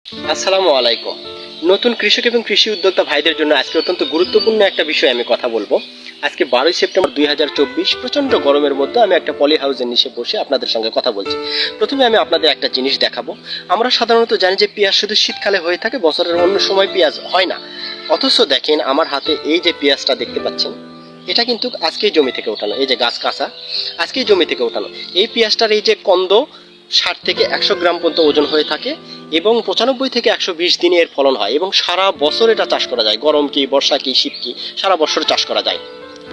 আসসালামু আলাইকুম। নতুন কৃষক এবং কৃষি উদ্যোক্তা ভাইদের জন্য আজকে অত্যন্ত গুরুত্বপূর্ণ একটা বিষয় আমি কথা বলবো। আজকে 12 সেপ্টেম্বর 2024 প্রচন্ড গরমের মধ্যে আমি একটা পলি হাউসের নিচে বসে আপনাদের সঙ্গে কথা বলছি। প্রথমে আমি আপনাদের একটা জিনিস দেখাবো। আমরা সাধারণত জানি যে পেঁয়াজ শুধু শীতকালে হয়ে থাকে, বছরের অন্য সময় পেঁয়াজ হয় না। অথচ দেখেন আমার হাতে এই যে পেঁয়াজটা দেখতে পাচ্ছেন, এটা কিন্তু আজকেই জমি থেকে ওঠানো। এই যে গাছ কাঁচা, আজকেই জমি থেকে ওঠানো। এই পেঁয়াজটার এই যে কন্দ 60 থেকে 100 গ্রাম পর্যন্ত ওজন হয়ে থাকে এবং 95 থেকে 120 দিনে এর ফলন হয় এবং সারা বছর এটা চাষ করা যায়। গরম কি, বর্ষা কি, শীত কি, সারা বছর চাষ করা যায়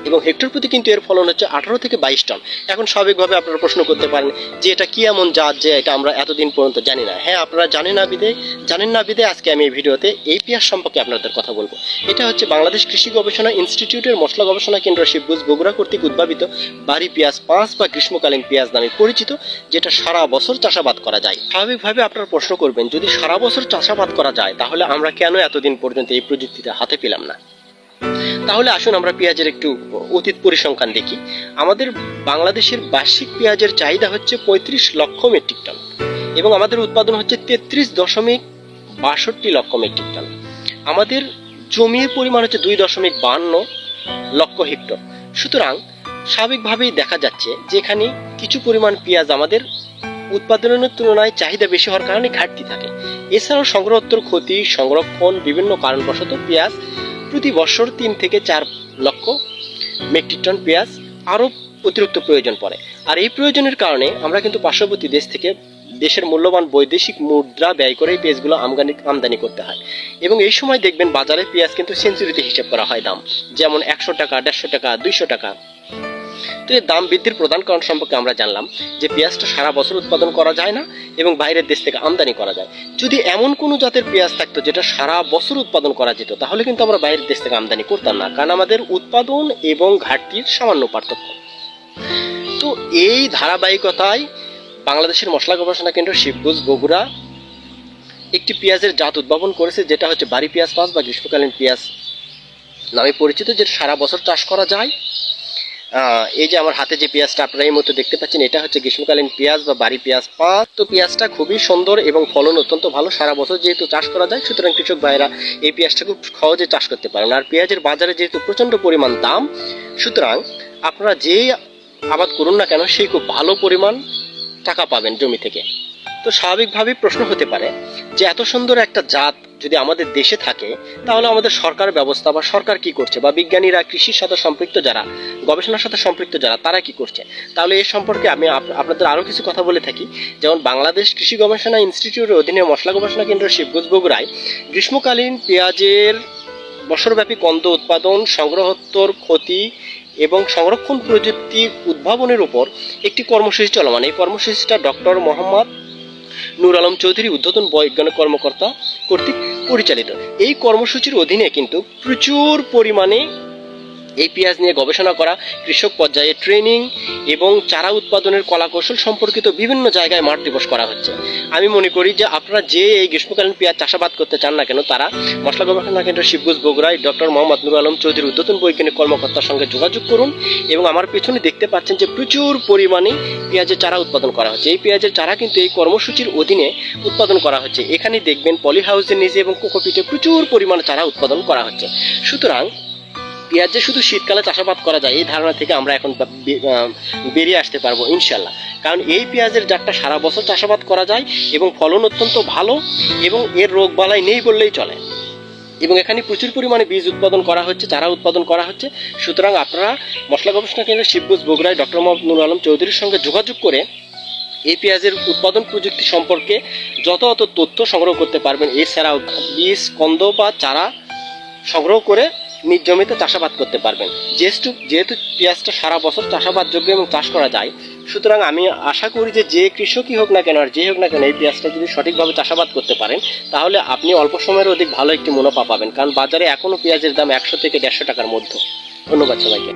এবং হেক্টর প্রতি কিন্তু এর ফলন হচ্ছে 18 থেকে 22 টন। এখন স্বাভাবিকভাবে আপনারা প্রশ্ন করতে পারেন যে এটা কি এমন জাত যে এটা আমরা এতদিন পর্যন্ত জানি না। হ্যাঁ, আপনারা জানেন না বিদে আজকে আমি এই ভিডিওতে এই পেঁয়াজ সম্পর্কে আপনাদের কথা বলবো। এটা হচ্ছে বাংলাদেশ কৃষি গবেষণা ইনস্টিটিউটের মশলা গবেষণা কেন্দ্র শিবগঞ্জ বগুড়া কর্তৃক উদ্ভাবিত বাড়ি পেঁয়াজ 5 বা গ্রীষ্মকালীন পেঁয়াজ নামে পরিচিত, যেটা সারা বছর চাষাবাদ করা যায়। স্বাভাবিকভাবে আপনারা প্রশ্ন করবেন, যদি সারা বছর চাষাবাদ করা যায় তাহলে আমরা কেন এতদিন পর্যন্ত এই প্রযুক্তিতে হাতে পেলাম না? তাহলে আসুন আমরা পেঁয়াজের একটু অতীত পরিসংখ্যান দেখি। আমাদের বাংলাদেশের বার্ষিক পেঁয়াজের চাহিদা হচ্ছে 35 লক্ষ মেট্রিক টন এবং আমাদের উৎপাদন হচ্ছে 33.62 লক্ষ মেট্রিক টন। আমাদের জমির পরিমাণ হচ্ছে 2.52 লক্ষ হেক্টর। সুতরাং স্বাভাবিকভাবেই দেখা যাচ্ছে যে এখানে কিছু পরিমাণ পেঁয়াজ আমাদের উৎপাদনের তুলনায় চাহিদা বেশি হওয়ার কারণে ঘাটতি থাকে। এছাড়াও সংগ্রহোত্তর ক্ষতি, সংরক্ষণ, বিভিন্ন কারণবশত পেঁয়াজ প্রতি বছর 3 থেকে 4 লক্ষ মেট্রিক টন পেঁয়াজ আরও অতিরিক্ত প্রয়োজন পড়ে। আর এই প্রয়োজনের কারণে আমরা কিন্তু পার্শ্ববর্তী দেশ থেকে দেশের মূল্যবান বৈদেশিক মুদ্রা ব্যয় করে এই পেঁয়াজগুলো আমদানি করতে হয় এবং এই সময় দেখবেন বাজারে পেঁয়াজ কিন্তু সেঞ্চুরিতে হিসাব করা হয় দাম, যেমন 100 টাকা, 150 টাকা, 200 টাকা। তো এই দাম বৃদ্ধির প্রধান কারণ সম্পর্কে আমরা জানলাম যে পেঁয়াজটা সারা বছর উৎপাদন করা যায় না এবং বাইরের দেশ থেকে আমদানি করা যায়। যদি এমন কোনো জাতের পেঁয়াজ থাকতো যেটা সারা বছর উৎপাদন করা যেত তাহলে কিন্তু আমরা বাইরের দেশ থেকে আমদানি করতাম না, কারণ আমাদের উৎপাদন এবং ঘাটতির সামান্য পার্থক্য। তো এই ধারাবাহিকতায় বাংলাদেশের মশলা গবেষণা কেন্দ্র শিবগঞ্জ বগুড়া একটি পেঁয়াজের জাত উদ্ভাবন করেছে, যেটা হচ্ছে বাড়ি পেঁয়াজ 5 বা গ্রীষ্মকালীন পেঁয়াজ নামে পরিচিত, যেটা সারা বছর চাষ করা যায়। এই যে আমার হাতে যে পেঁয়াজটা আপনারা এই মতো দেখতে পাচ্ছেন, এটা হচ্ছে গ্রীষ্মকালীন পেঁয়াজ বা বাড়ি পেঁয়াজ 5। তো পেঁয়াজটা খুবই সুন্দর এবং ফলন অত্যন্ত ভালো। সারা বছর যেহেতু চাষ করা যায়, সুতরাং কৃষক ভাইরা এই পেঁয়াজটা খুব সহজে চাষ করতে পারেন। আর পেঁয়াজের বাজারে যেহেতু প্রচণ্ড পরিমাণ দাম, সুতরাং আপনারা যেই আবাদ করুন না কেন সেই খুব ভালো পরিমাণ টাকা পাবেন জমি থেকে। তো স্বাভাবিকভাবেই প্রশ্ন হতে পারে যে এত সুন্দর একটা জাত যদি আমাদের দেশে থাকে তাহলে আমাদের সরকার ব্যবস্থা বা সরকার কি করছে, বা বিজ্ঞানীরা কৃষির সাথে সম্পৃক্ত যারা, গবেষণার সাথে সম্পৃক্ত যারা, তারা কি করছে? তাহলে এই সম্পর্কে আমি আপনাদের আরও কিছু কথা বলে থাকি। যেমন বাংলাদেশ কৃষি গবেষণা ইনস্টিটিউটের অধীনে মশলা গবেষণা কেন্দ্র শিবগঞ্জ বগুড়ায় গ্রীষ্মকালীন পেঁয়াজের বছরব্যাপী কন্দ উৎপাদন, সংগ্রহোত্তর ক্ষতি এবং সংরক্ষণ প্রযুক্তি উদ্ভাবনের উপর একটি কর্মসূচি চলমান। এই কর্মসূচিটা ডক্টর মোহাম্মদ নুর আলম চৌধুরী উর্ধ্বতন বৈজ্ঞানিক কর্মকর্তা কর্তৃক পরিচালিত। এই কর্মসূচির অধীনে কিন্তু প্রচুর পরিমাণে এই পেঁয়াজ নিয়ে গবেষণা করা, কৃষক পর্যায়ে ট্রেনিং এবং চারা উৎপাদনের কলাকৌশল সম্পর্কিত বিভিন্ন জায়গায় মাঠ দিবস করা হচ্ছে। আমি মনে করি যে আপনারা যে এই গ্রীষ্মকালীন পেঁয়াজ চাষাবাদ করতে চান না কেন, তারা মশলা গবেষণা কেন্দ্র শিবগঞ্জ বগুড়ায় ডক্টর মোহাম্মদ নুর আলম চৌধুরী উর্ধ্বতন বৈজ্ঞানিক কর্মকর্তার সঙ্গে যোগাযোগ করুন। এবং আমার পেছনে দেখতে পাচ্ছেন যে প্রচুর পরিমাণে পেঁয়াজের চারা উৎপাদন করা হচ্ছে। এই পেঁয়াজের চারা কিন্তু এই কর্মসূচির অধীনে উৎপাদন করা হচ্ছে। এখানে দেখবেন পলি হাউসের নিচে এবং কোকোপিটে প্রচুর পরিমাণে চারা উৎপাদন করা হচ্ছে। সুতরাং পেঁয়াজ যে শুধু শীতকালে চাষাবাদ করা যায় এই ধারণা থেকে আমরা এখন বেরিয়ে আসতে পারবো ইনশাল্লাহ, কারণ এই পেঁয়াজের জাতটা সারা বছর চাষাবাদ করা যায় এবং ফলন অত্যন্ত ভালো এবং এর রোগ বালাই নেই বললেই চলে। এবং এখানে প্রচুর পরিমাণে বীজ উৎপাদন করা হচ্ছে, চারা উৎপাদন করা হচ্ছে। সুতরাং আপনারা মশলা গবেষণা কেন্দ্র শিবগঞ্জ বগুড়ায় ডক্টর মোহাম্মদ নুর আলম চৌধুরীর সঙ্গে যোগাযোগ করে এই পেঁয়াজের উৎপাদন প্রযুক্তি সম্পর্কে যত তথ্য সংগ্রহ করতে পারবেন। এছাড়াও বীজ, কন্দ বা চারা সংগ্রহ করে নিজ জমিতে চাষাবাদ করতে পারবেন। যেহেতু পেঁয়াজটা সারা বছর চাষাবাদযোগ্য এবং চাষ করা যায়, সুতরাং আমি আশা করি যে কৃষকই হোক না কেন আর যে হোক না কেন এই পেঁয়াজটা যদি সঠিকভাবে চাষাবাদ করতে পারেন তাহলে আপনি অল্প সময়ের অধিক ভালো একটি মুনাফা পাবেন, কারণ বাজারে এখনও পেঁয়াজের দাম 100 থেকে 150 টাকার মধ্যে। ধন্যবাদ সবাইকে।